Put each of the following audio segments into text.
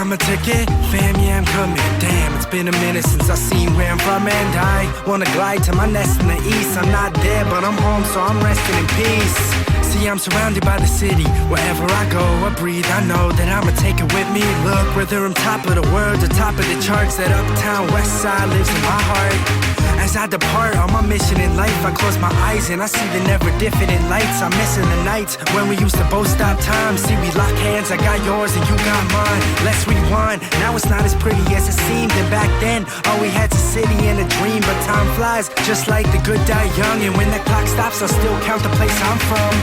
got my ticket? Fam, yeah, I'm coming. Damn, it's been a minute since I seen where I'm from, and I wanna glide to my nest in the east. I'm not there, but I'm home, so I'm resting in peace. See, I'm surrounded by the city. Wherever I go, I breathe, I know that I'ma take it with me. Look, whether I'm top of the world or top of the charts, that uptown west side lives in my heart. As I depart on my mission in life, I close my eyes and I see the never different lights. I'm missing the nights when we used to both stop time. See, we lock hands, I got yours and you got mine. Let's rewind, now it's not as pretty as it seemed. And back then, all we had's a city and a dream. But time flies, just like the good die young. And when the clock stops, I still count the place I'm from.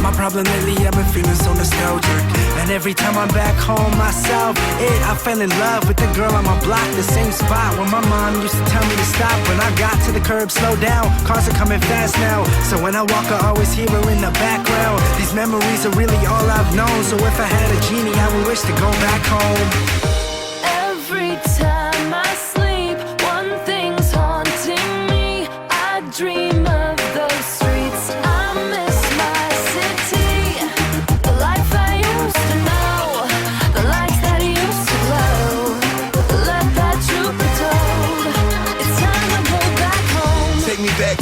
My problem lately, I've been feeling so nostalgic. And every time I'm back home myself, I fell in love with the girl on my block. The same spot where my mom used to tell me to stop. When I got to the curb, slow down, cars are coming fast now. So when I walk, I always hear her in the background. These memories are really all I've known. So if I had a genie, I would wish to go back home. Every time I sleep, one thing's haunting me. I dream of those streets. I miss my city, the life I used to know, the lights that used to glow. Let that truth be told. It's time to go back home.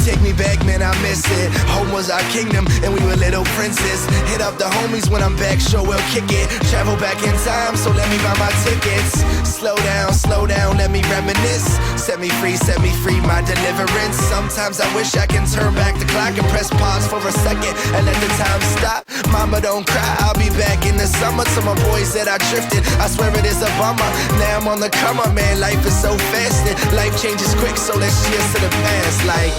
Take me back, man, I miss it. Home was our kingdom, and we were little princes. Hit up the homies when I'm back, sure we'll kick it. Travel back in time, so let me buy my tickets. Slow down, let me reminisce. Set me free, my deliverance. Sometimes I wish I can turn back the clock and press pause for a second and let the time stop. Mama, don't cry, I'll be back in the summer. To my boys that I drifted, I swear it is a bummer. Now I'm on the come up, man, life is so fast and life changes quick, so let's cheers to the past, like